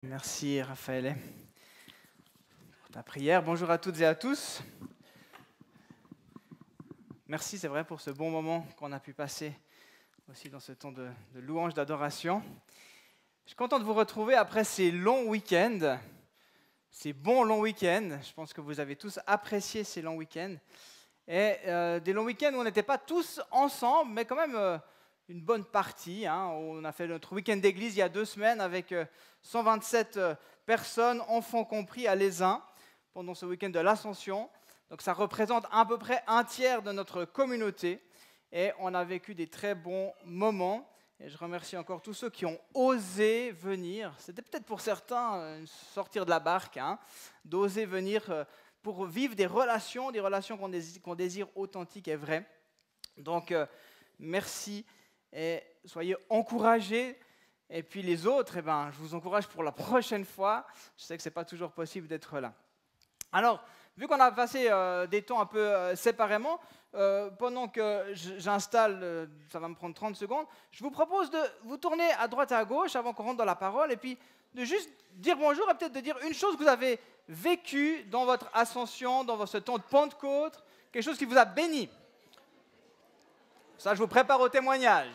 Merci Raphaël pour ta prière. Bonjour à toutes et à tous. Merci, c'est vrai, pour ce bon moment qu'on a pu passer aussi dans ce temps de louange, d'adoration. Je suis content de vous retrouver après ces longs week-ends, ces bons longs week-ends. Je pense que vous avez tous apprécié ces longs week-ends. Et des longs week-ends où on n'était pas tous ensemble, mais quand même une bonne partie. On a fait notre week-end d'église il y a 2 semaines avec 127 personnes, enfants compris, à l'Aisin, pendant ce week-end de l'Ascension. Donc ça représente à peu près un tiers de notre communauté. Et on a vécu des très bons moments. Et je remercie encore tous ceux qui ont osé venir. C'était peut-être pour certains sortir de la barque, d'oser venir pour vivre des relations qu'on désire authentiques et vraies. Donc merci et soyez encouragés. Et puis les autres, je vous encourage pour la prochaine fois. Je sais que ce n'est pas toujours possible d'être là. Alors, vu qu'on a passé des temps un peu séparément, pendant que j'installe, ça va me prendre 30 secondes, je vous propose de vous tourner à droite et à gauche avant qu'on rentre dans la parole, et puis de juste dire bonjour et peut-être de dire une chose que vous avez vécue dans votre ascension, dans ce temps de Pentecôte, quelque chose qui vous a béni. Ça, je vous prépare au témoignage.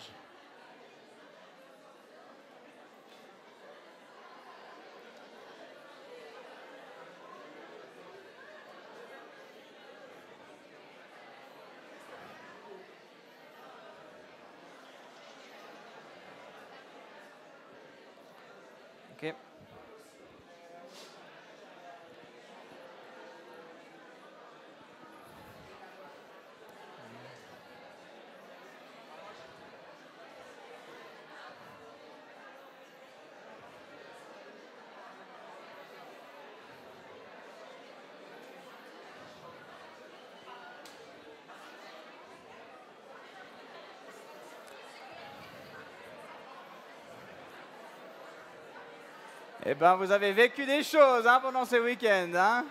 Ok. Eh bien, vous avez vécu des choses pendant ce week-end.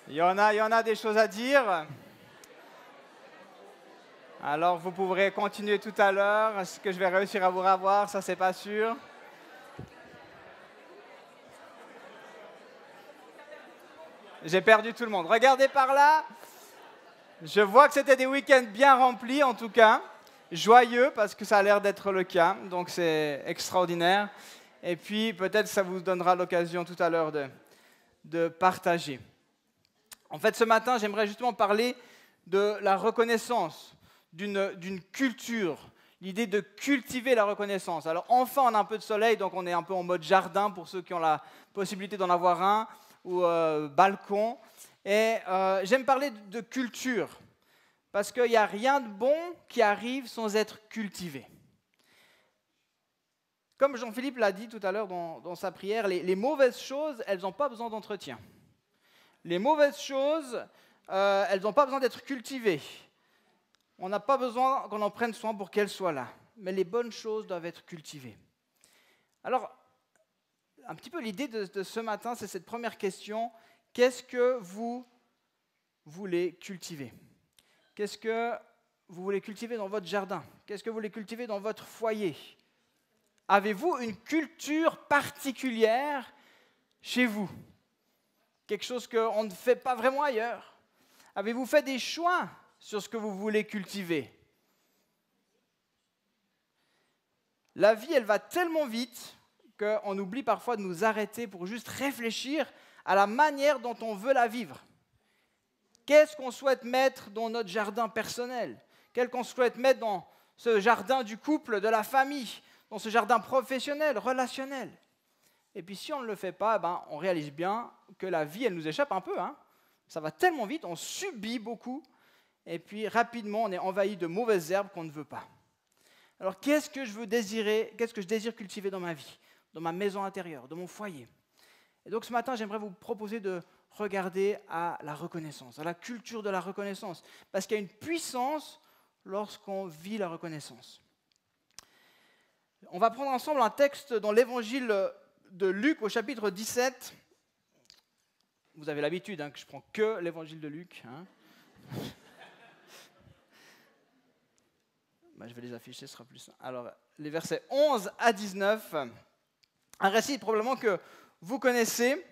Il y en a des choses à dire. Alors, vous pourrez continuer tout à l'heure. Est-ce que je vais réussir à vous revoir? Ça, c'est pas sûr. J'ai perdu tout le monde. Regardez par là. Je vois que c'était des week-ends bien remplis, en tout cas. Joyeux, parce que ça a l'air d'être le cas. Donc, c'est extraordinaire. Et puis, peut-être ça vous donnera l'occasion tout à l'heure de partager. En fait, ce matin, j'aimerais justement parler de la reconnaissance, d'une culture, l'idée de cultiver la reconnaissance. Alors, enfin, on a un peu de soleil, donc on est un peu en mode jardin pour ceux qui ont la possibilité d'en avoir un, ou balcon. Et j'aime parler de culture, parce qu'il n'y a rien de bon qui arrive sans être cultivé. Comme Jean-Philippe l'a dit tout à l'heure dans sa prière, les mauvaises choses, elles n'ont pas besoin d'entretien. Les mauvaises choses, elles n'ont pas besoin d'être cultivées. On n'a pas besoin qu'on en prenne soin pour qu'elles soient là. Mais les bonnes choses doivent être cultivées. Alors, un petit peu l'idée de ce matin, c'est cette première question. Qu'est-ce que vous voulez cultiver? Qu'est-ce que vous voulez cultiver dans votre jardin? Qu'est-ce que vous voulez cultiver dans votre foyer? Avez-vous une culture particulière chez vous? Quelque chose qu'on ne fait pas vraiment ailleurs? Avez-vous fait des choix sur ce que vous voulez cultiver? La vie, elle va tellement vite qu'on oublie parfois de nous arrêter pour juste réfléchir à la manière dont on veut la vivre. Qu'est-ce qu'on souhaite mettre dans notre jardin personnel? Qu'est-ce qu'on souhaite mettre dans ce jardin du couple, de la famille, dans ce jardin professionnel, relationnel? Et puis si on ne le fait pas, on réalise bien que la vie, elle nous échappe un peu. Ça va tellement vite, on subit beaucoup, et puis rapidement, on est envahi de mauvaises herbes qu'on ne veut pas. Alors qu'est-ce que je désire cultiver dans ma vie, dans ma maison intérieure, dans mon foyer? Et donc ce matin, j'aimerais vous proposer de regarder à la reconnaissance, à la culture de la reconnaissance, parce qu'il y a une puissance lorsqu'on vit la reconnaissance. On va prendre ensemble un texte dans l'évangile de Luc au chapitre 17, Vous avez l'habitude que je prends que l'évangile de Luc. Je vais les afficher, ce sera plus simple. Alors, les versets 11 à 19, un récit probablement que vous connaissez,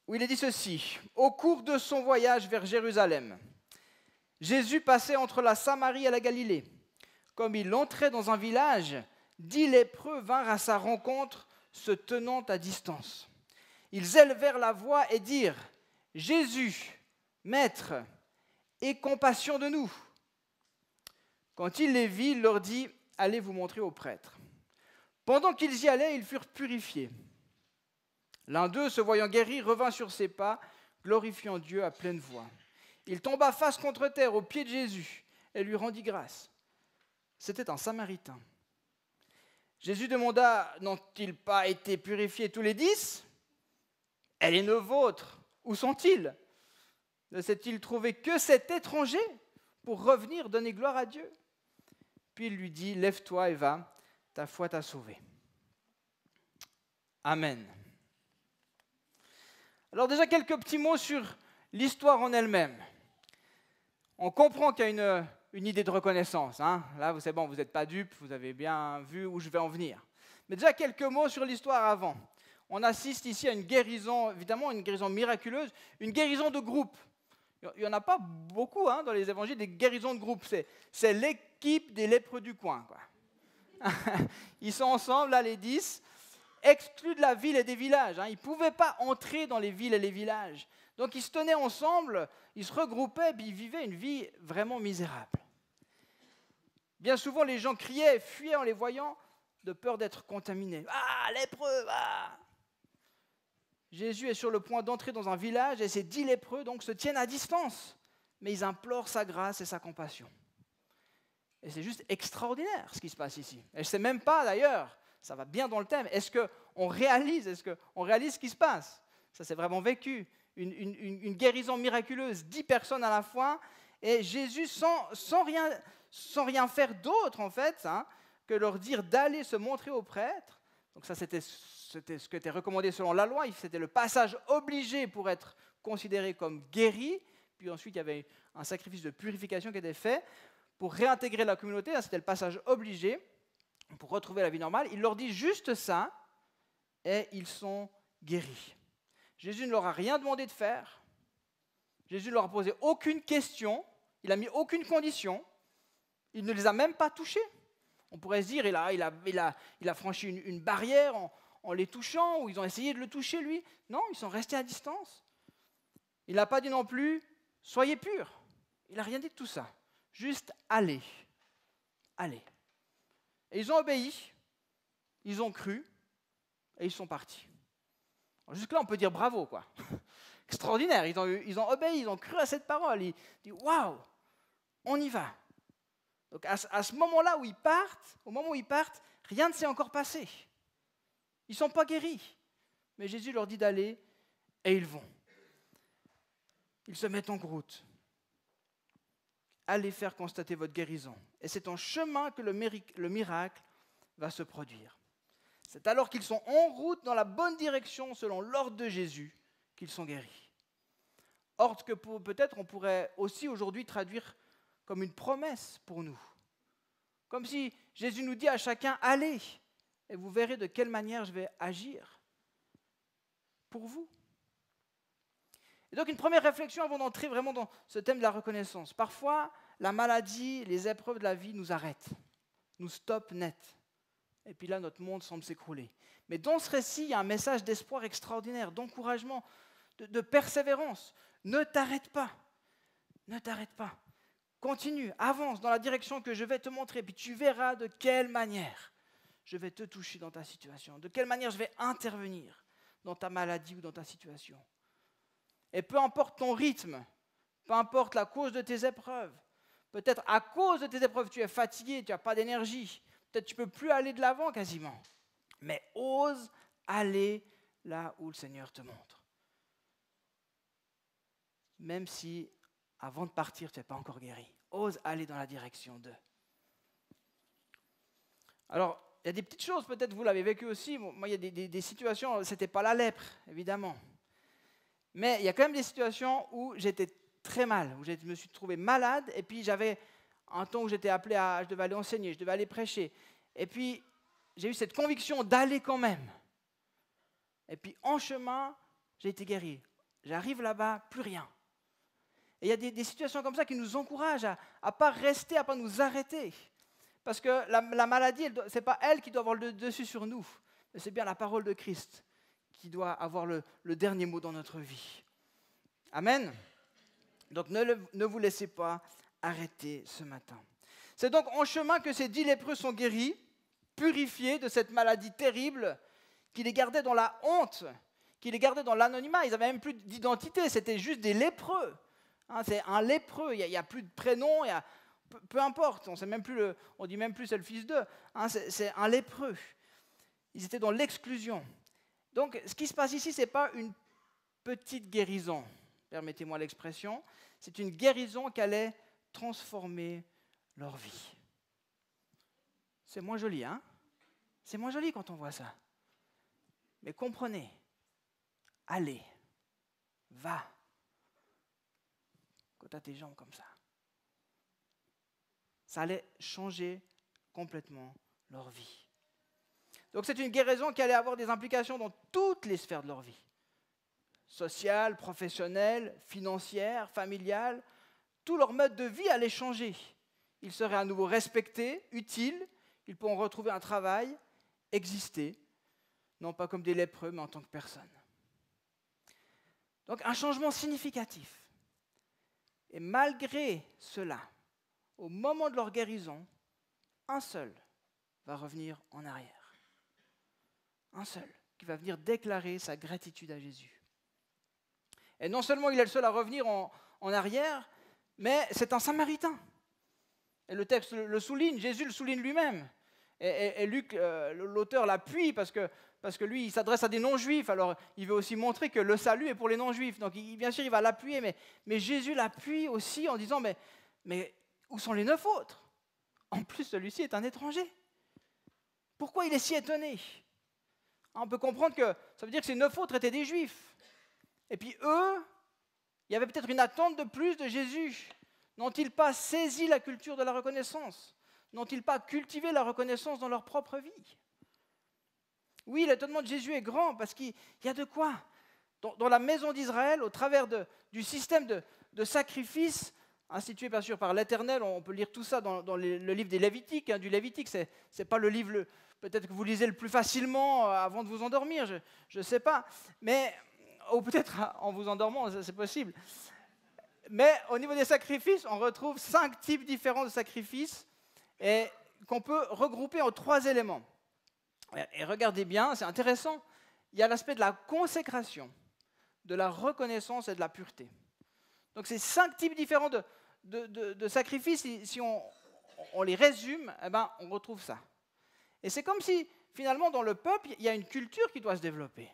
où il est dit ceci. Au cours de son voyage vers Jérusalem, Jésus passait entre la Samarie et la Galilée. Comme il entrait dans un village, 10 lépreux vinrent à sa rencontre, se tenant à distance. Ils élevèrent la voix et dirent « Jésus, Maître, aie compassion de nous !» Quand il les vit, il leur dit « Allez vous montrer au prêtre. » Pendant qu'ils y allaient, ils furent purifiés. L'un d'eux, se voyant guéri, revint sur ses pas, glorifiant Dieu à pleine voix. Il tomba face contre terre aux pieds de Jésus et lui rendit grâce. C'était un Samaritain. Jésus demanda, n'ont-ils pas été purifiés tous les 10 ? Et les 9 autres, où sont-ils ? Ne s'est-il trouvé que cet étranger pour revenir donner gloire à Dieu ? Puis il lui dit, lève-toi et va, ta foi t'a sauvé. Amen. Alors déjà quelques petits mots sur l'histoire en elle-même. On comprend qu'il y a une idée de reconnaissance. Là, c'est bon, vous n'êtes pas dupes, vous avez bien vu où je vais en venir. Mais déjà quelques mots sur l'histoire avant. On assiste ici à une guérison, évidemment une guérison miraculeuse, une guérison de groupe. Il n'y en a pas beaucoup dans les évangiles, des guérisons de groupe. C'est l'équipe des lépreux du coin, quoi. Ils sont ensemble, là, les 10, exclus de la ville et des villages. Ils ne pouvaient pas entrer dans les villes et les villages. Donc ils se tenaient ensemble, ils se regroupaient, puis ils vivaient une vie vraiment misérable. Bien souvent, les gens criaient et fuyaient en les voyant, de peur d'être contaminés. « Ah, lépreux, ah !» Jésus est sur le point d'entrer dans un village et ces 10 lépreux donc, se tiennent à distance, mais ils implorent sa grâce et sa compassion. Et c'est juste extraordinaire ce qui se passe ici. Et je ne sais même pas d'ailleurs, ça va bien dans le thème, est-ce qu'on réalise ce qui se passe ? Ça s'est vraiment vécu, une guérison miraculeuse, 10 personnes à la fois, et Jésus sans rien faire d'autre en fait, que leur dire d'aller se montrer au prêtre. Donc ça c'était ce qui était recommandé selon la loi, c'était le passage obligé pour être considéré comme guéri, puis ensuite il y avait un sacrifice de purification qui était fait pour réintégrer la communauté, c'était le passage obligé pour retrouver la vie normale. Il leur dit juste ça et ils sont guéris. Jésus ne leur a rien demandé de faire, Jésus ne leur a posé aucune question, il n'a mis aucune condition, il ne les a même pas touchés. On pourrait se dire il a franchi une barrière en les touchant, ou ils ont essayé de le toucher lui. Non, ils sont restés à distance. Il n'a pas dit non plus, soyez purs. Il n'a rien dit de tout ça. Juste allez. Allez. Et ils ont obéi, ils ont cru, et ils sont partis. Jusque-là, on peut dire bravo, quoi. Extraordinaire. Ils ont obéi, ils ont cru à cette parole. Ils disent, waouh, on y va. Donc à ce moment-là où ils partent, au moment où ils partent, rien ne s'est encore passé. Ils ne sont pas guéris. Mais Jésus leur dit d'aller et ils vont. Ils se mettent en route. Allez faire constater votre guérison. Et c'est en chemin que le miracle va se produire. C'est alors qu'ils sont en route dans la bonne direction selon l'ordre de Jésus qu'ils sont guéris. Ordre que peut-être on pourrait aussi aujourd'hui traduire comme une promesse pour nous. Comme si Jésus nous dit à chacun, allez, et vous verrez de quelle manière je vais agir pour vous. Et donc une première réflexion avant d'entrer vraiment dans ce thème de la reconnaissance. Parfois, la maladie, les épreuves de la vie nous arrêtent, nous stoppent net. Et puis là, notre monde semble s'écrouler. Mais dans ce récit, il y a un message d'espoir extraordinaire, d'encouragement, de persévérance. Ne t'arrête pas. Ne t'arrête pas. Continue, avance dans la direction que je vais te montrer, puis tu verras de quelle manière je vais te toucher dans ta situation, de quelle manière je vais intervenir dans ta maladie ou dans ta situation. Et peu importe ton rythme, peu importe la cause de tes épreuves, peut-être à cause de tes épreuves, tu es fatigué, tu n'as pas d'énergie, peut-être tu ne peux plus aller de l'avant quasiment, mais ose aller là où le Seigneur te montre. Même si avant de partir, tu n'es pas encore guéri. Ose aller dans la direction d'eux. Alors, il y a des petites choses, peut-être vous l'avez vécu aussi. Moi, il y a des situations, ce n'était pas la lèpre, évidemment. Mais il y a quand même des situations où j'étais très mal, où je me suis trouvé malade, et puis j'avais un temps où j'étais appelé je devais aller enseigner, je devais aller prêcher. Et puis, j'ai eu cette conviction d'aller quand même. Et puis, en chemin, j'ai été guéri. J'arrive là-bas, plus rien. Et il y a des situations comme ça qui nous encouragent à ne pas rester, à ne pas nous arrêter. Parce que la maladie, ce n'est pas elle qui doit avoir le dessus sur nous, mais c'est bien la parole de Christ qui doit avoir le dernier mot dans notre vie. Amen. Donc ne vous laissez pas arrêter ce matin. C'est donc en chemin que ces 10 lépreux sont guéris, purifiés de cette maladie terrible qui les gardait dans la honte, qui les gardait dans l'anonymat. Ils n'avaient même plus d'identité, c'était juste des lépreux. C'est un lépreux, il n'y a plus de prénom, peu importe, on dit même plus c'est le fils d'eux, c'est un lépreux. Ils étaient dans l'exclusion. Donc ce qui se passe ici, ce n'est pas une petite guérison, permettez-moi l'expression, c'est une guérison qui allait transformer leur vie. C'est moins joli, hein? C'est moins joli quand on voit ça. Mais comprenez, allez, va, quand tu as tes jambes comme ça. Ça allait changer complètement leur vie. Donc c'est une guérison qui allait avoir des implications dans toutes les sphères de leur vie. Sociale, professionnelle, financière, familiale. Tout leur mode de vie allait changer. Ils seraient à nouveau respectés, utiles, ils pourront retrouver un travail, exister, non pas comme des lépreux, mais en tant que personnes. Donc un changement significatif. Et malgré cela, au moment de leur guérison, un seul va revenir en arrière. Un seul qui va venir déclarer sa gratitude à Jésus. Et non seulement il est le seul à revenir en arrière, mais c'est un Samaritain. Et le texte le souligne, Jésus le souligne lui-même. Et Luc, l'auteur, l'appuie parce que lui, il s'adresse à des non-juifs. Alors, il veut aussi montrer que le salut est pour les non-juifs. Donc, bien sûr, il va l'appuyer, mais Jésus l'appuie aussi en disant, mais où sont les 9 autres? En plus, celui-ci est un étranger. Pourquoi il est si étonné? On peut comprendre que ça veut dire que ces 9 autres étaient des juifs. Et puis eux, il y avait peut-être une attente de plus de Jésus. N'ont-ils pas saisi la culture de la reconnaissance? N'ont-ils pas cultivé la reconnaissance dans leur propre vie? Oui, l'étonnement de Jésus est grand parce qu'il y a de quoi. Dans la maison d'Israël, au travers du système de sacrifice institué bien sûr par l'Éternel, on peut lire tout ça dans le livre des Lévitiques. Du Lévitique, ce n'est pas le livre peut-être que vous lisez le plus facilement avant de vous endormir, je ne sais pas. Ou peut-être en vous endormant, c'est possible. Mais au niveau des sacrifices, on retrouve 5 types différents de sacrifices et qu'on peut regrouper en 3 éléments. Et regardez bien, c'est intéressant, il y a l'aspect de la consécration, de la reconnaissance et de la pureté. Donc ces 5 types différents de sacrifices, si on les résume, on retrouve ça. Et c'est comme si, finalement, dans le peuple, il y a une culture qui doit se développer.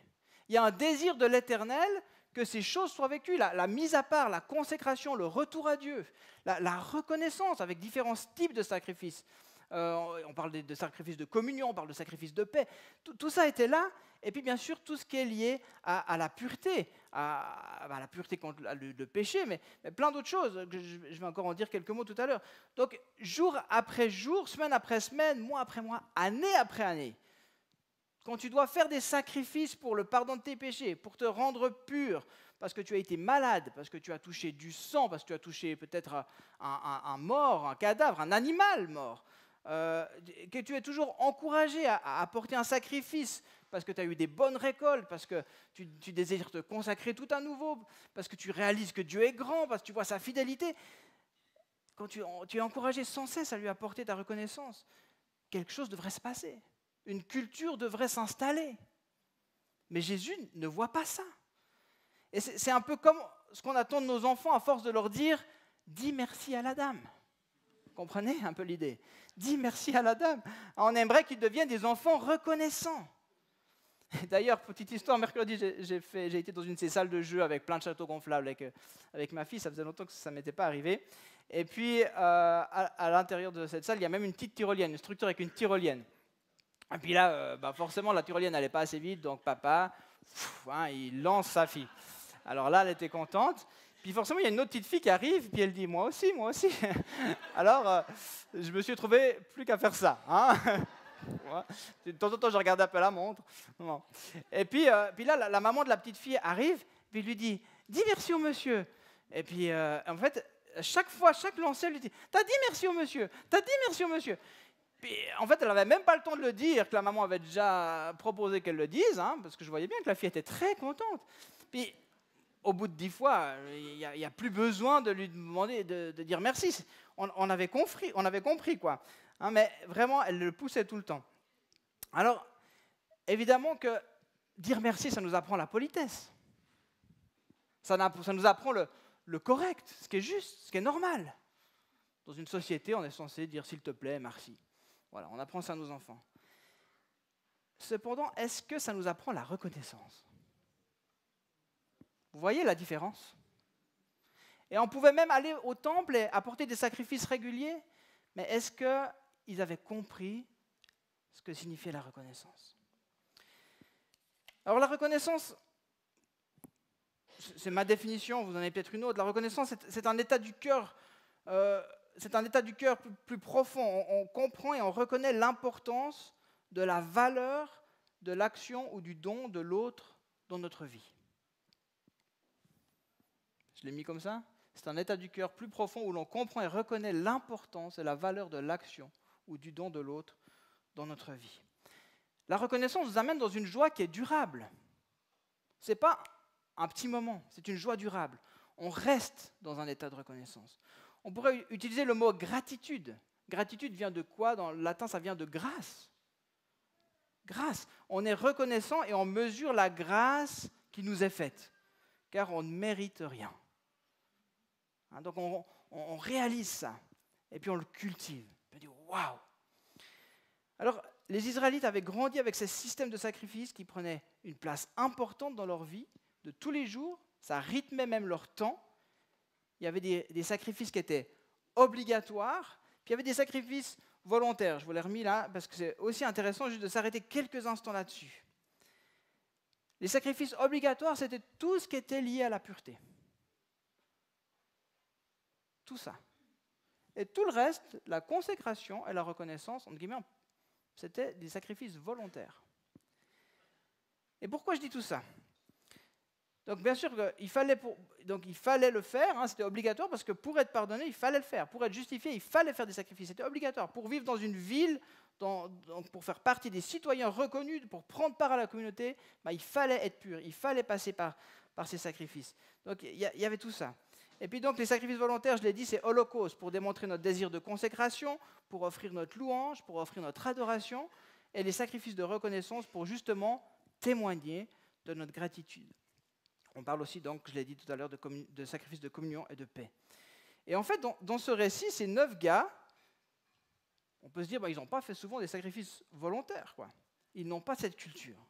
Il y a un désir de l'Éternel que ces choses soient vécues, la mise à part, la consécration, le retour à Dieu, la reconnaissance avec différents types de sacrifices. On parle de sacrifices de communion, on parle de sacrifices de paix. Tout ça était là. Et puis, bien sûr, tout ce qui est lié à la pureté, à la pureté contre le péché, mais plein d'autres choses. Je vais encore en dire quelques mots tout à l'heure. Donc, jour après jour, semaine après semaine, mois après mois, année après année, quand tu dois faire des sacrifices pour le pardon de tes péchés, pour te rendre pur, parce que tu as été malade, parce que tu as touché du sang, parce que tu as touché peut-être un mort, un cadavre, un animal mort, que tu es toujours encouragé à apporter un sacrifice, parce que tu as eu des bonnes récoltes, parce que tu désires te consacrer tout à nouveau, parce que tu réalises que Dieu est grand, parce que tu vois sa fidélité. Quand tu es encouragé sans cesse à lui apporter ta reconnaissance, quelque chose devrait se passer. Une culture devrait s'installer. Mais Jésus ne voit pas ça. Et c'est un peu comme ce qu'on attend de nos enfants à force de leur dire « dis merci à la dame ». Vous comprenez un peu l'idée? Dis merci à la dame. On aimerait qu'ils deviennent des enfants reconnaissants. D'ailleurs, petite histoire, mercredi, j'ai été dans une de ces salles de jeu avec plein de châteaux gonflables avec ma fille. Ça faisait longtemps que ça ne m'était pas arrivé. Et puis, à l'intérieur de cette salle, il y a même une petite tyrolienne, une structure avec une tyrolienne. Et puis là, forcément, la tyrolienne n'allait pas assez vite, donc papa, il lance sa fille. Alors là, elle était contente. Puis forcément, il y a une autre petite fille qui arrive, puis elle dit, moi aussi, moi aussi. Alors, je me suis trouvé plus qu'à faire ça. Hein. De temps en temps, je regardais un peu la montre. Non. Et puis là, la maman de la petite fille arrive, puis lui dit, dis merci au monsieur. Et puis, en fait, chaque fois, chaque lancée, elle lui dit, t'as dit merci au monsieur, t'as dit merci au monsieur. Puis, en fait, elle n'avait même pas le temps de le dire, que la maman avait déjà proposé qu'elle le dise, hein, parce que je voyais bien que la fille était très contente. Puis, au bout de 10 fois, il n'y a plus besoin de lui demander de dire merci. On avait compris, quoi. Hein, mais vraiment, elle le poussait tout le temps. Alors, évidemment que dire merci, ça nous apprend la politesse. Ça nous apprend le correct, ce qui est juste, ce qui est normal. Dans une société, on est censé dire s'il te plaît, merci. Voilà, on apprend ça à nos enfants. Cependant, est-ce que ça nous apprend la reconnaissance ? Vous voyez la différence ? Et on pouvait même aller au temple et apporter des sacrifices réguliers, mais est-ce qu'ils avaient compris ce que signifiait la reconnaissance ? Alors la reconnaissance, c'est ma définition, vous en avez peut-être une autre. La reconnaissance, c'est un état du cœur, plus profond. On comprend et on reconnaît l'importance de la valeur de l'action ou du don de l'autre dans notre vie. Je l'ai mis comme ça. C'est un état du cœur plus profond où l'on comprend et reconnaît l'importance et la valeur de l'action ou du don de l'autre dans notre vie. La reconnaissance nous amène dans une joie qui est durable. Ce n'est pas un petit moment, c'est une joie durable. On reste dans un état de reconnaissance. On pourrait utiliser le mot gratitude. Gratitude vient de quoi ? Dans le latin, ça vient de grâce. Grâce. On est reconnaissant et on mesure la grâce qui nous est faite, car on ne mérite rien. Donc on réalise ça, et puis on le cultive. On dit waouh. Alors les Israélites avaient grandi avec ces systèmes de sacrifices qui prenaient une place importante dans leur vie de tous les jours. Ça rythmait même leur temps. Il y avait des sacrifices qui étaient obligatoires, puis il y avait des sacrifices volontaires. Je vous l'ai remis là parce que c'est aussi intéressant juste de s'arrêter quelques instants là-dessus. Les sacrifices obligatoires, c'était tout ce qui était lié à la pureté. Tout ça. Et tout le reste, la consécration et la reconnaissance, entre guillemets, c'était des sacrifices volontaires. Et pourquoi je dis tout ça ? Donc bien sûr, il fallait le faire, hein, c'était obligatoire, parce que pour être pardonné, il fallait le faire. Pour être justifié, il fallait faire des sacrifices, c'était obligatoire. Pour vivre dans une ville, pour faire partie des citoyens reconnus, pour prendre part à la communauté, il fallait être pur, il fallait passer par ces sacrifices. Donc il y avait tout ça. Et puis donc les sacrifices volontaires, je l'ai dit, c'est holocauste, pour démontrer notre désir de consécration, pour offrir notre louange, pour offrir notre adoration, et les sacrifices de reconnaissance pour justement témoigner de notre gratitude. On parle aussi, donc, je l'ai dit tout à l'heure, de sacrifices de communion et de paix. Et en fait, dans ce récit, ces 9 gars, on peut se dire, ils n'ont pas fait souvent des sacrifices volontaires, quoi. Ils n'ont pas cette culture.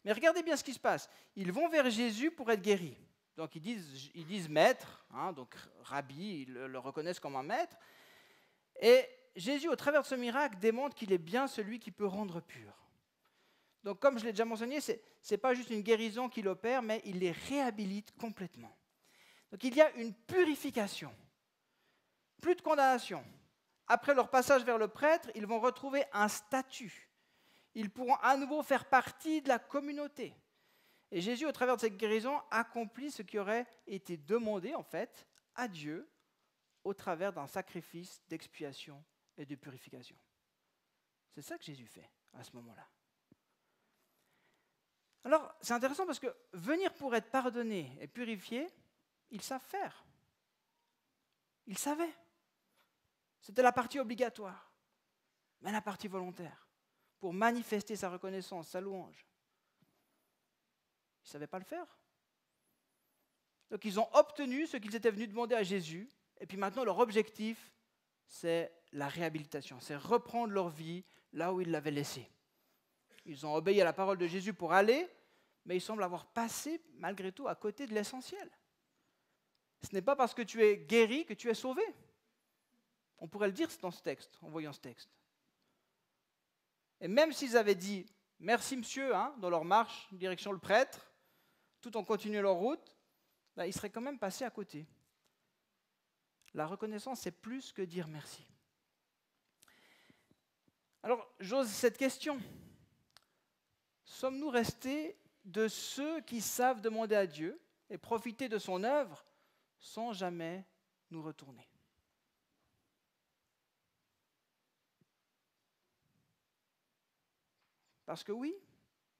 Mais regardez bien ce qui se passe. Ils vont vers Jésus pour être guéris. Donc ils disent maître, hein, donc rabbi, ils le reconnaissent comme un maître. Et Jésus, au travers de ce miracle, démontre qu'il est bien celui qui peut rendre pur. Donc comme je l'ai déjà mentionné, ce n'est pas juste une guérison qu'il opère, mais il les réhabilite complètement. Donc il y a une purification, plus de condamnation. Après leur passage vers le prêtre, ils vont retrouver un statut. Ils pourront à nouveau faire partie de la communauté. Et Jésus, au travers de cette guérison, accomplit ce qui aurait été demandé, en fait, à Dieu, au travers d'un sacrifice d'expiation et de purification. C'est ça que Jésus fait à ce moment-là. Alors, c'est intéressant parce que venir pour être pardonné et purifié, ils savent faire. Ils savaient. C'était la partie obligatoire, mais la partie volontaire, pour manifester sa reconnaissance, sa louange. Ils ne savaient pas le faire. Donc ils ont obtenu ce qu'ils étaient venus demander à Jésus, et puis maintenant leur objectif, c'est la réhabilitation, c'est reprendre leur vie là où ils l'avaient laissée. Ils ont obéi à la parole de Jésus pour aller, mais ils semblent avoir passé malgré tout à côté de l'essentiel. Ce n'est pas parce que tu es guéri que tu es sauvé. On pourrait le dire dans ce texte, en voyant ce texte. Et même s'ils avaient dit « merci monsieur » dans leur marche direction le prêtre, tout en continuant leur route, ils seraient quand même passés à côté. La reconnaissance, c'est plus que dire merci. Alors, j'ose cette question. Sommes-nous restés de ceux qui savent demander à Dieu et profiter de son œuvre sans jamais nous retourner? Parce que oui,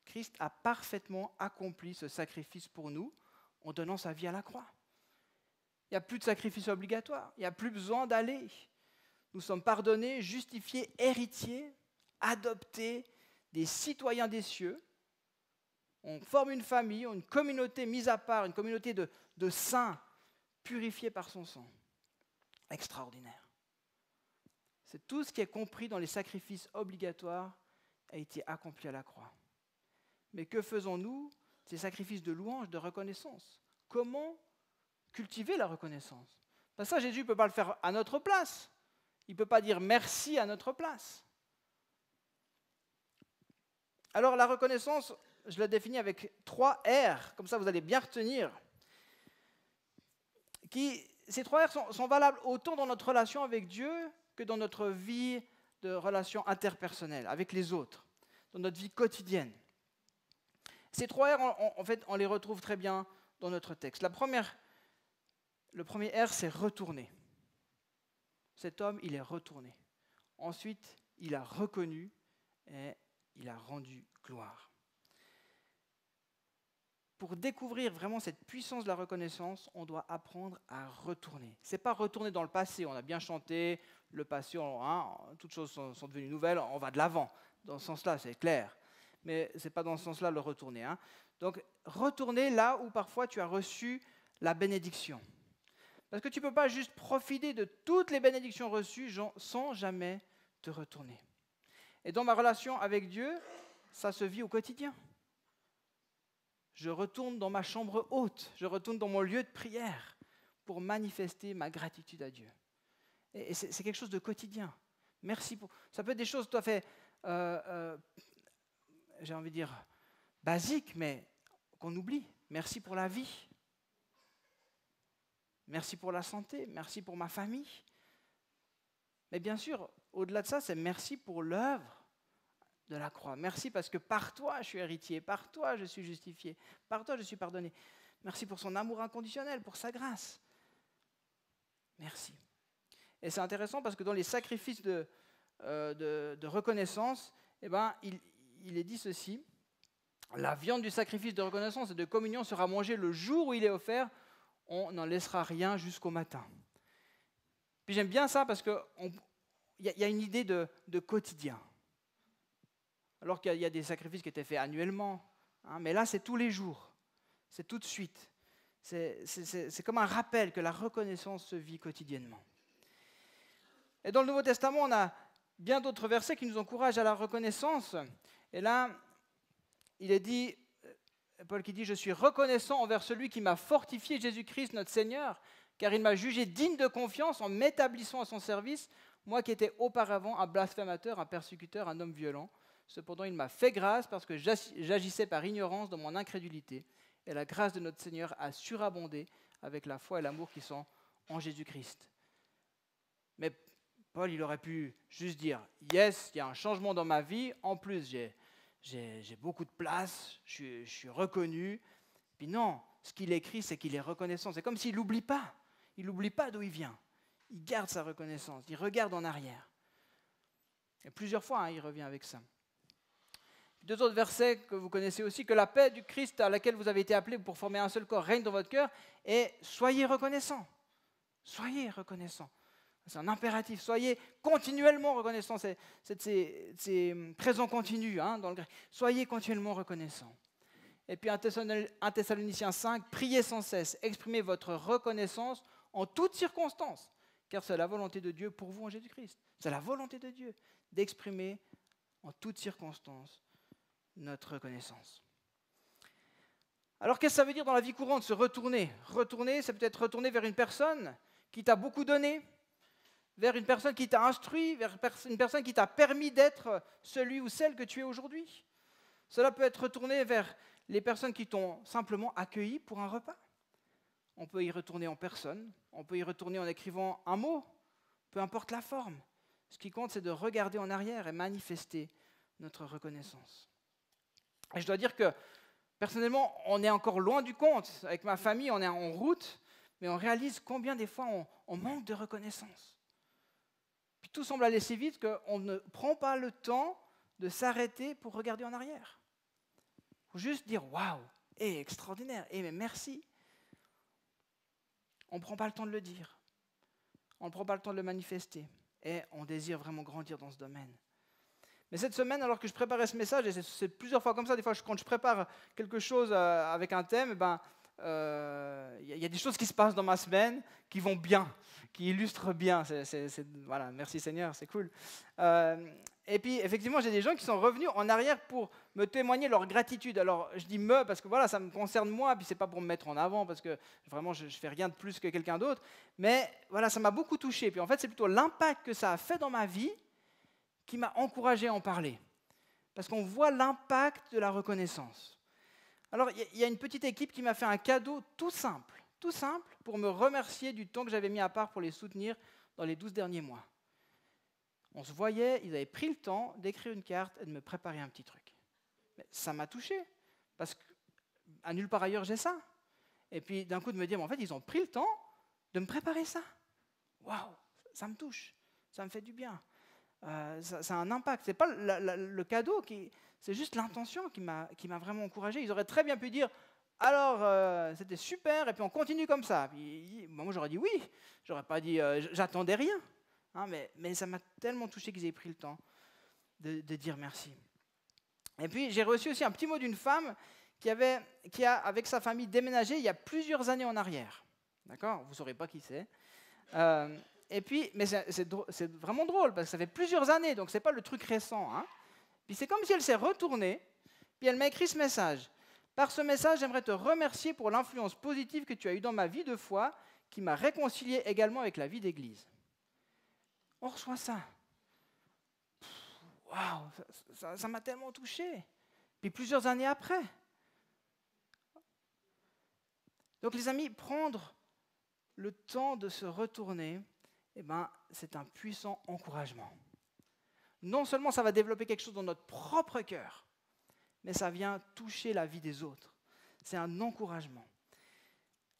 Christ a parfaitement accompli ce sacrifice pour nous en donnant sa vie à la croix. Il n'y a plus de sacrifice obligatoire, il n'y a plus besoin d'aller. Nous sommes pardonnés, justifiés, héritiers, adoptés, des citoyens des cieux. On forme une famille, une communauté mise à part, une communauté de saints purifiés par son sang. Extraordinaire. C'est tout ce qui est compris dans les sacrifices obligatoires a été accompli à la croix. Mais que faisons-nous? Ces sacrifices de louange, de reconnaissance. Comment cultiver la reconnaissance? Parce que ça, Jésus ne peut pas le faire à notre place. Il ne peut pas dire merci à notre place. Alors la reconnaissance, je la définis avec 3 R, comme ça vous allez bien retenir. Ces 3 R sont valables autant dans notre relation avec Dieu que dans notre vie de relation interpersonnelle, avec les autres, dans notre vie quotidienne. Ces 3 R, en fait, on les retrouve très bien dans notre texte. Le premier R, c'est retourner. Cet homme, il est retourné. Ensuite, il a reconnu et il a rendu gloire. Pour découvrir vraiment cette puissance de la reconnaissance, on doit apprendre à retourner. Ce n'est pas retourner dans le passé, on a bien chanté, le passé, toutes choses sont devenues nouvelles, on va de l'avant. Dans ce sens-là, c'est clair. Mais ce n'est pas dans ce sens-là le retourner. Donc, retourner là où parfois tu as reçu la bénédiction. Parce que tu ne peux pas juste profiter de toutes les bénédictions reçues sans jamais te retourner. Et dans ma relation avec Dieu, ça se vit au quotidien. Je retourne dans ma chambre haute, je retourne dans mon lieu de prière pour manifester ma gratitude à Dieu. Et c'est quelque chose de quotidien. Merci pour... Ça peut être des choses tout à fait, j'ai envie de dire, basiques, mais qu'on oublie. Merci pour la vie. Merci pour la santé, merci pour ma famille. Mais bien sûr, au-delà de ça, c'est merci pour l'œuvre de la croix. Merci parce que par toi, je suis héritier, par toi, je suis justifié, par toi, je suis pardonné. Merci pour son amour inconditionnel, pour sa grâce. Merci. Et c'est intéressant parce que dans les sacrifices de reconnaissance, il est dit ceci, la viande du sacrifice de reconnaissance et de communion sera mangée le jour où il est offert, on n'en laissera rien jusqu'au matin. Puis j'aime bien ça parce qu'il y a une idée de quotidien. Alors qu'il y a des sacrifices qui étaient faits annuellement, mais là c'est tous les jours, c'est tout de suite. C'est comme un rappel que la reconnaissance se vit quotidiennement. Et dans le Nouveau Testament, on a bien d'autres versets qui nous encouragent à la reconnaissance. Et là, il est dit, Paul qui dit « Je suis reconnaissant envers celui qui m'a fortifié, Jésus-Christ, notre Seigneur, car il m'a jugé digne de confiance en m'établissant à son service, moi qui étais auparavant un blasphémateur, un persécuteur, un homme violent. Cependant, il m'a fait grâce parce que j'agissais par ignorance dans mon incrédulité. Et la grâce de notre Seigneur a surabondé avec la foi et l'amour qui sont en Jésus-Christ. » Mais Paul, il aurait pu juste dire « Yes, il y a un changement dans ma vie. En plus, j'ai beaucoup de place, je suis reconnu. » Puis non, ce qu'il écrit, c'est qu'il est reconnaissant. C'est comme s'il n'oublie pas. Il n'oublie pas d'où il vient. Il garde sa reconnaissance. Il regarde en arrière. Et plusieurs fois, il revient avec ça. 2 autres versets que vous connaissez aussi, que la paix du Christ à laquelle vous avez été appelés pour former un seul corps règne dans votre cœur, et soyez reconnaissants. Soyez reconnaissants. C'est un impératif. Soyez continuellement reconnaissants. C'est présent continu dans le grec. Soyez continuellement reconnaissants. Et puis 1 Thessaloniciens 5, priez sans cesse, exprimez votre reconnaissance en toutes circonstances, car c'est la volonté de Dieu pour vous en Jésus-Christ. C'est la volonté de Dieu d'exprimer en toutes circonstances notre reconnaissance. Alors qu'est-ce que ça veut dire dans la vie courante, se retourner? Retourner, c'est peut-être retourner vers une personne qui t'a beaucoup donné, vers une personne qui t'a instruit, vers une personne qui t'a permis d'être celui ou celle que tu es aujourd'hui. Cela peut être retourné vers les personnes qui t'ont simplement accueilli pour un repas. On peut y retourner en personne, on peut y retourner en écrivant un mot, peu importe la forme. Ce qui compte, c'est de regarder en arrière et manifester notre reconnaissance. Et je dois dire que, personnellement, on est encore loin du compte. Avec ma famille, on est en route, mais on réalise combien des fois on manque de reconnaissance. Puis tout semble aller si vite qu'on ne prend pas le temps de s'arrêter pour regarder en arrière. Il faut juste dire « Waouh, extraordinaire, mais merci ». On ne prend pas le temps de le dire. On ne prend pas le temps de le manifester. Et on désire vraiment grandir dans ce domaine. Mais cette semaine, alors que je préparais ce message, et c'est plusieurs fois comme ça, des fois quand je prépare quelque chose avec un thème, y a des choses qui se passent dans ma semaine qui vont bien, qui illustrent bien. Voilà, merci Seigneur, c'est cool. Et puis, effectivement, j'ai des gens qui sont revenus en arrière pour me témoigner leur gratitude. Alors, je dis « me » parce que voilà, ça me concerne moi, puis c'est pas pour me mettre en avant, parce que vraiment, je fais rien de plus que quelqu'un d'autre. Mais voilà, ça m'a beaucoup touché. Puis en fait, c'est plutôt l'impact que ça a fait dans ma vie qui m'a encouragé à en parler. Parce qu'on voit l'impact de la reconnaissance. Alors, il y a une petite équipe qui m'a fait un cadeau tout simple, pour me remercier du temps que j'avais mis à part pour les soutenir dans les 12 derniers mois. On se voyait, ils avaient pris le temps d'écrire une carte et de me préparer un petit truc. Mais ça m'a touché, parce qu'à nulle part ailleurs, j'ai ça. Et puis, d'un coup, de me dire, mais en fait, ils ont pris le temps de me préparer ça. Waouh, ça me touche, ça me fait du bien. Ça a un impact. Ce n'est pas le cadeau, c'est juste l'intention qui m'a vraiment encouragé. Ils auraient très bien pu dire, alors, c'était super, et puis on continue comme ça. Puis, moi, j'aurais dit oui, j'aurais pas dit, j'attendais rien. Hein, mais ça m'a tellement touché qu'ils aient pris le temps de dire merci. Et puis, j'ai reçu aussi un petit mot d'une femme qui a, avec sa famille, déménagé il y a plusieurs années en arrière. D'accord ? Vous ne saurez pas qui c'est. Et puis, mais c'est vraiment drôle, parce que ça fait plusieurs années, donc ce n'est pas le truc récent. Hein. Puis c'est comme si elle s'est retournée, puis elle m'a écrit ce message. Par ce message, j'aimerais te remercier pour l'influence positive que tu as eue dans ma vie de foi, qui m'a réconcilié également avec la vie d'église. On reçoit ça. Waouh, ça m'a tellement touché. Puis plusieurs années après. Donc les amis, prendre le temps de se retourner, c'est un puissant encouragement. Non seulement ça va développer quelque chose dans notre propre cœur, mais ça vient toucher la vie des autres. C'est un encouragement.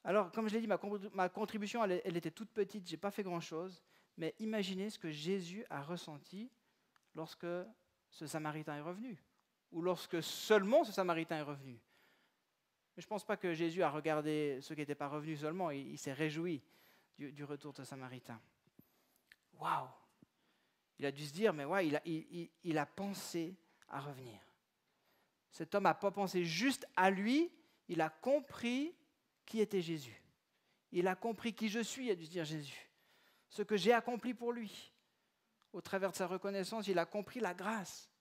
Alors, comme je l'ai dit, ma contribution, elle était toute petite, je n'ai pas fait grand-chose, mais imaginez ce que Jésus a ressenti lorsque ce Samaritain est revenu, ou lorsque seulement ce Samaritain est revenu. Je ne pense pas que Jésus a regardé ceux qui n'étaient pas revenus seulement, il s'est réjoui du retour de ce Samaritain. Waouh! Il a dû se dire, mais ouais, il a pensé à revenir. Cet homme n'a pas pensé juste à lui, il a compris qui était Jésus. Il a compris qui je suis, il a dû se dire Jésus. Ce que j'ai accompli pour lui. Au travers de sa reconnaissance, il a compris la grâce.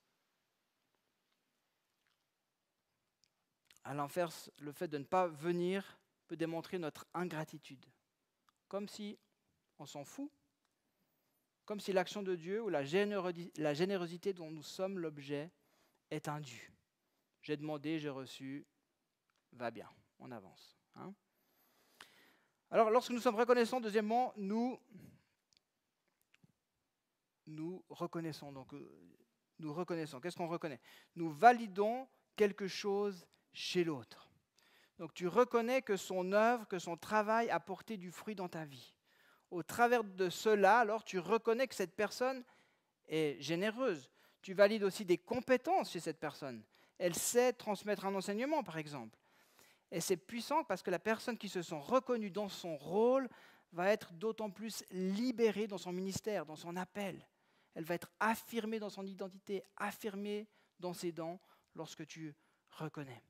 À l'inverse, le fait de ne pas venir peut démontrer notre ingratitude. Comme si on s'en fout. Comme si l'action de Dieu ou la générosité dont nous sommes l'objet est un dû. J'ai demandé, j'ai reçu, va bien, on avance. Hein? Alors, lorsque nous sommes reconnaissants, deuxièmement, nous reconnaissons. Donc, nous reconnaissons. Qu'est-ce qu'on reconnaît? Nous validons quelque chose chez l'autre. Donc, tu reconnais que son œuvre, que son travail a porté du fruit dans ta vie. Au travers de cela, alors, tu reconnais que cette personne est généreuse. Tu valides aussi des compétences chez cette personne. Elle sait transmettre un enseignement, par exemple. Et c'est puissant parce que la personne qui se sent reconnue dans son rôle va être d'autant plus libérée dans son ministère, dans son appel. Elle va être affirmée dans son identité, affirmée dans ses dons lorsque tu reconnais.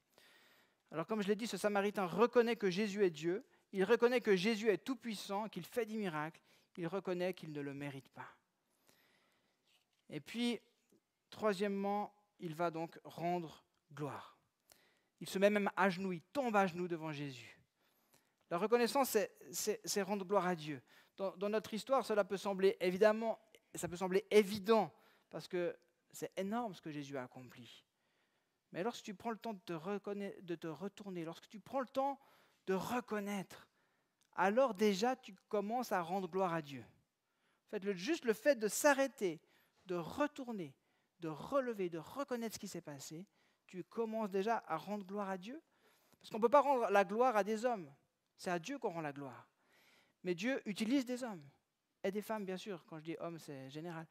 Alors comme je l'ai dit, ce Samaritain reconnaît que Jésus est Dieu, il reconnaît que Jésus est tout-puissant, qu'il fait des miracles, il reconnaît qu'il ne le mérite pas. Et puis, troisièmement, il va donc rendre gloire. Il se met même à genoux, il tombe à genoux devant Jésus. La reconnaissance, c'est rendre gloire à Dieu. Dans notre histoire, cela peut sembler évidemment, ça peut sembler évident, parce que c'est énorme ce que Jésus a accompli. Mais lorsque tu prends le temps de te retourner, lorsque tu prends le temps de reconnaître, alors déjà tu commences à rendre gloire à Dieu. En fait, juste le fait de s'arrêter, de retourner, de relever, de reconnaître ce qui s'est passé, tu commences déjà à rendre gloire à Dieu. Parce qu'on ne peut pas rendre la gloire à des hommes. C'est à Dieu qu'on rend la gloire. Mais Dieu utilise des hommes et des femmes, bien sûr. Quand je dis hommes, c'est général.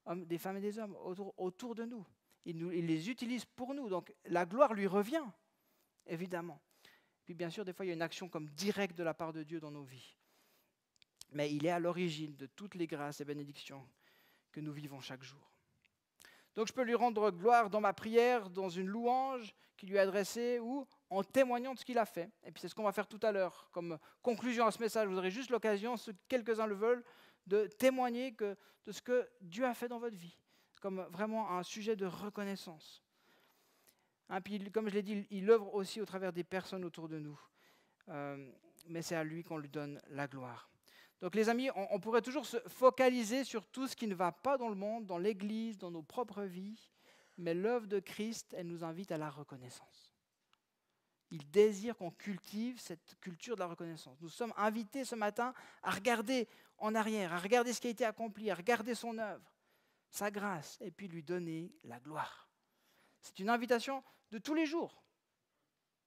Hommes, des femmes et des hommes autour de nous. Il les utilise pour nous. Donc la gloire lui revient, évidemment. Puis bien sûr, des fois, il y a une action comme directe de la part de Dieu dans nos vies. Mais il est à l'origine de toutes les grâces et bénédictions que nous vivons chaque jour. Donc je peux lui rendre gloire dans ma prière, dans une louange qui lui est adressée ou en témoignant de ce qu'il a fait. Et puis c'est ce qu'on va faire tout à l'heure. Comme conclusion à ce message, vous aurez juste l'occasion, si quelques-uns le veulent, de témoigner de ce que Dieu a fait dans votre vie, comme vraiment un sujet de reconnaissance. Puis, comme je l'ai dit, il œuvre aussi au travers des personnes autour de nous. Mais c'est à lui qu'on lui donne la gloire. Donc les amis, on pourrait toujours se focaliser sur tout ce qui ne va pas dans le monde, dans l'Église, dans nos propres vies, mais l'œuvre de Christ, elle nous invite à la reconnaissance. Il désire qu'on cultive cette culture de la reconnaissance. Nous sommes invités ce matin à regarder en arrière, à regarder ce qui a été accompli, à regarder son œuvre, sa grâce, et puis lui donner la gloire. C'est une invitation de tous les jours.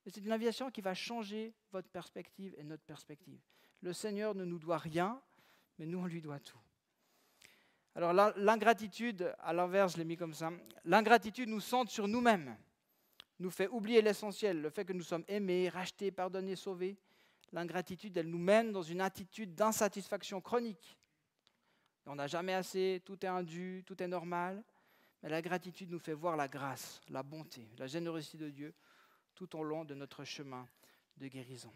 Et c'est une invitation qui va changer votre perspective et notre perspective. Le Seigneur ne nous doit rien, mais nous, on lui doit tout. Alors l'ingratitude, à l'inverse, je l'ai mis comme ça, l'ingratitude nous centre sur nous-mêmes, nous fait oublier l'essentiel, le fait que nous sommes aimés, rachetés, pardonnés, sauvés. L'ingratitude, elle nous mène dans une attitude d'insatisfaction chronique. On n'a jamais assez, tout est indu, tout est normal. Mais la gratitude nous fait voir la grâce, la bonté, la générosité de Dieu tout au long de notre chemin de guérison.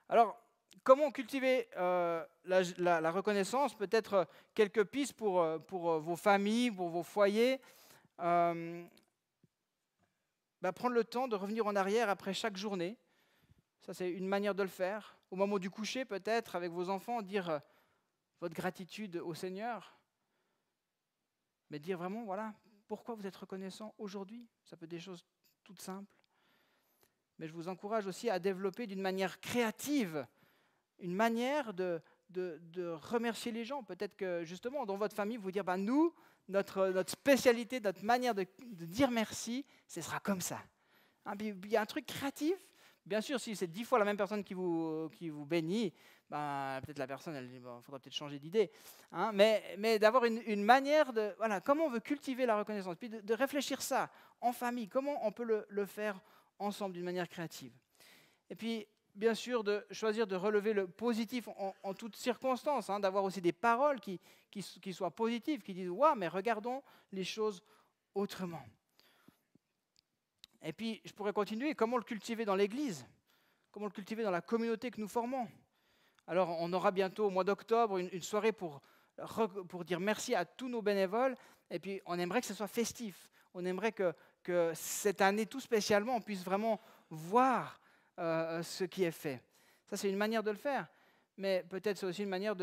Alors, comment cultiver la reconnaissance? Peut-être quelques pistes pour vos familles, pour vos foyers. Prendre le temps de revenir en arrière après chaque journée. Ça, c'est une manière de le faire. Au moment du coucher, peut-être, avec vos enfants, dire votre gratitude au Seigneur. Mais dire vraiment, voilà, pourquoi vous êtes reconnaissant aujourd'hui. Ça peut être des choses toutes simples. Mais je vous encourage aussi à développer d'une manière créative une manière de remercier les gens. Peut-être que justement, dans votre famille, vous dire, nous, notre spécialité, notre manière de dire merci, ce sera comme ça. Il y a un truc créatif. Bien sûr, si c'est 10 fois la même personne qui vous bénit, peut-être la personne, il faudra peut-être changer d'idée. Mais d'avoir une manière de... Voilà, comment on veut cultiver la reconnaissance. Puis de réfléchir ça en famille. Comment on peut le faire ensemble d'une manière créative. Et puis, bien sûr, de choisir de relever le positif en toutes circonstances, d'avoir aussi des paroles qui soient positives, qui disent « Waouh, mais regardons les choses autrement ». Et puis, je pourrais continuer, comment le cultiver dans l'Église? Comment le cultiver dans la communauté que nous formons? Alors, on aura bientôt, au mois d'octobre, une soirée pour dire merci à tous nos bénévoles, et puis on aimerait que ce soit festif. On aimerait que cette année, tout spécialement, on puisse vraiment voir ce qui est fait. Ça, c'est une manière de le faire, mais peut-être c'est aussi une manière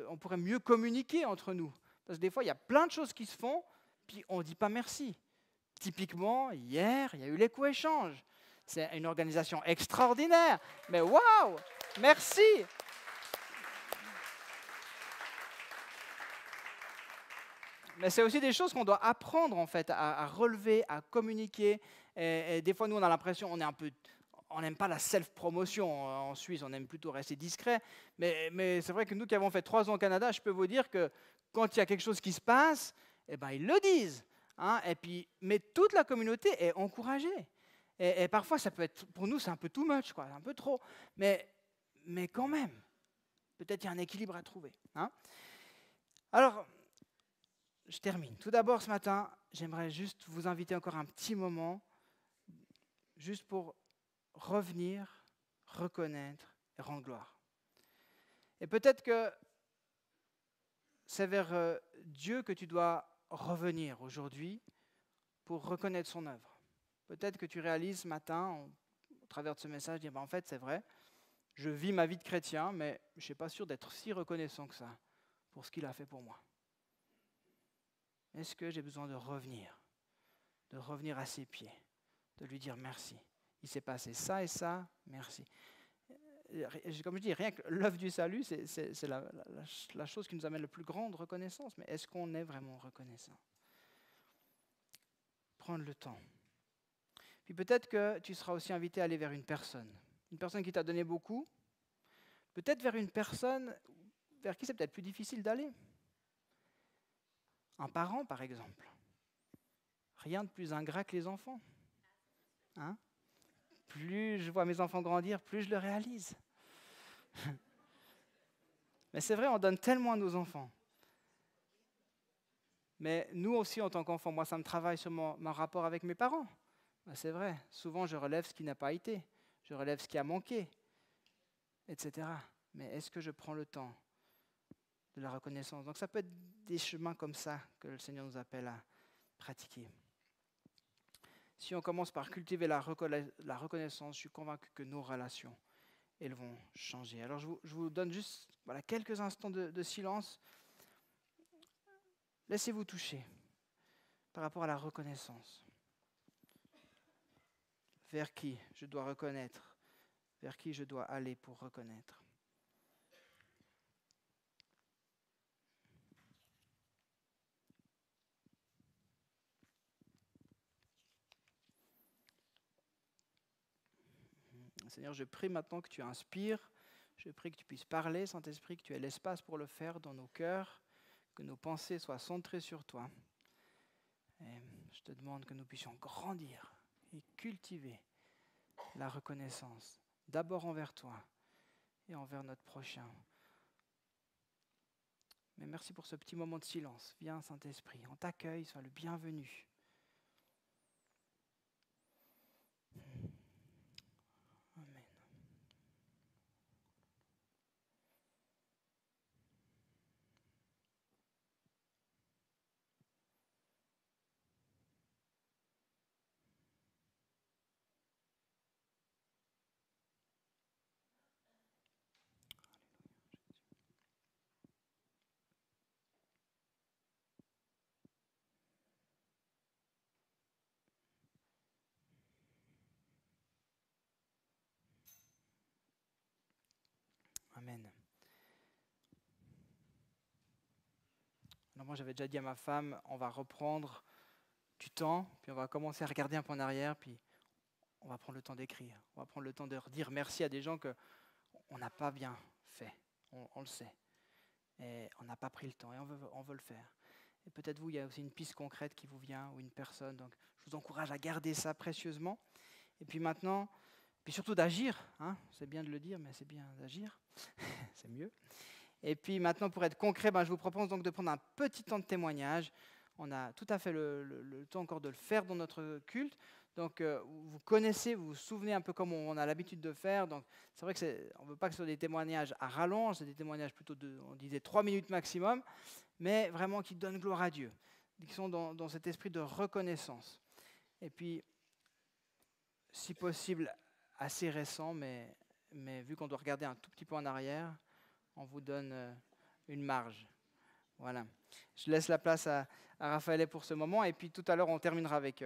on pourrait mieux communiquer entre nous. Parce que des fois, il y a plein de choses qui se font, puis on ne dit pas merci. Typiquement, hier, il y a eu l'éco-échange. C'est une organisation extraordinaire, mais waouh, merci. Mais c'est aussi des choses qu'on doit apprendre en fait à relever, à communiquer. Et des fois, nous, on a l'impression, on n'aime pas la self-promotion en Suisse, on aime plutôt rester discret. Mais c'est vrai que nous qui avons fait 3 ans au Canada, je peux vous dire que quand il y a quelque chose qui se passe, ils le disent. Mais toute la communauté est encouragée. Et parfois, ça peut être, pour nous, c'est un peu too much, un peu trop. Mais quand même, peut-être il y a un équilibre à trouver. Alors, je termine. Tout d'abord, ce matin, j'aimerais juste vous inviter encore un petit moment, juste pour revenir, reconnaître et rendre gloire. Et peut-être que c'est vers Dieu que tu dois revenir aujourd'hui pour reconnaître son œuvre. Peut-être que tu réalises ce matin, au travers de ce message, dire en fait, c'est vrai, Je vis ma vie de chrétien, mais je ne suis pas sûr d'être si reconnaissant que ça pour ce qu'il a fait pour moi. Est-ce que j'ai besoin de revenir à ses pieds, de lui dire merci. Il s'est passé ça et ça, merci. Comme je dis, rien que l'œuvre du salut, c'est la chose qui nous amène la plus grande reconnaissance. Mais est-ce qu'on est vraiment reconnaissant? Prendre le temps. Puis peut-être que tu seras aussi invité à aller vers une personne qui t'a donné beaucoup, peut-être vers une personne vers qui c'est peut-être plus difficile d'aller. Un parent, par exemple. Rien de plus ingrat que les enfants. Hein? Plus je vois mes enfants grandir, plus je le réalise. Mais c'est vrai, on donne tellement à nos enfants. Mais nous aussi, en tant qu'enfants, moi, ça me travaille sur mon rapport avec mes parents. Ben, c'est vrai, souvent, je relève ce qui n'a pas été. Je relève ce qui a manqué, etc. Mais est-ce que je prends le temps de la reconnaissance? Donc ça peut être des chemins comme ça que le Seigneur nous appelle à pratiquer. Si on commence par cultiver la reconnaissance, je suis convaincu que nos relations, elles vont changer. Alors je vous donne juste quelques instants de silence. Laissez-vous toucher par rapport à la reconnaissance. Vers qui je dois reconnaître? Vers qui je dois aller pour reconnaître? Seigneur, je prie maintenant que tu inspires, je prie que tu puisses parler, Saint-Esprit, que tu aies l'espace pour le faire dans nos cœurs, que nos pensées soient centrées sur toi. Et je te demande que nous puissions grandir et cultiver la reconnaissance, d'abord envers toi et envers notre prochain. Mais merci pour ce petit moment de silence. Viens, Saint-Esprit, on t'accueille, sois le bienvenu. Amen. Amen. Alors moi, j'avais déjà dit à ma femme, on va reprendre du temps, puis on va commencer à regarder un peu en arrière, puis on va prendre le temps d'écrire. On va prendre le temps de redire merci à des gens qu'on n'a pas bien fait. On le sait. Et on n'a pas pris le temps, et on veut le faire. Et peut-être vous, il y a aussi une piste concrète qui vous vient, ou une personne. Donc, je vous encourage à garder ça précieusement. Et puis maintenant, puis surtout d'agir. Hein, c'est bien de le dire, mais c'est bien d'agir. C'est mieux. Et puis maintenant, pour être concret, je vous propose donc de prendre un petit temps de témoignage. On a tout à fait le temps encore de le faire dans notre culte. Donc, vous connaissez, vous vous souvenez un peu comme on a l'habitude de faire. Donc, c'est vrai qu'on ne veut pas que ce soit des témoignages à rallonge, c'est des témoignages plutôt on disait 3 minutes maximum, mais vraiment qui donnent gloire à Dieu, qui sont dans cet esprit de reconnaissance. Et puis, si possible, assez récent, mais vu qu'on doit regarder un tout petit peu en arrière, on vous donne une marge. Voilà. Je laisse la place à Raphaël pour ce moment, et puis tout à l'heure, on terminera avec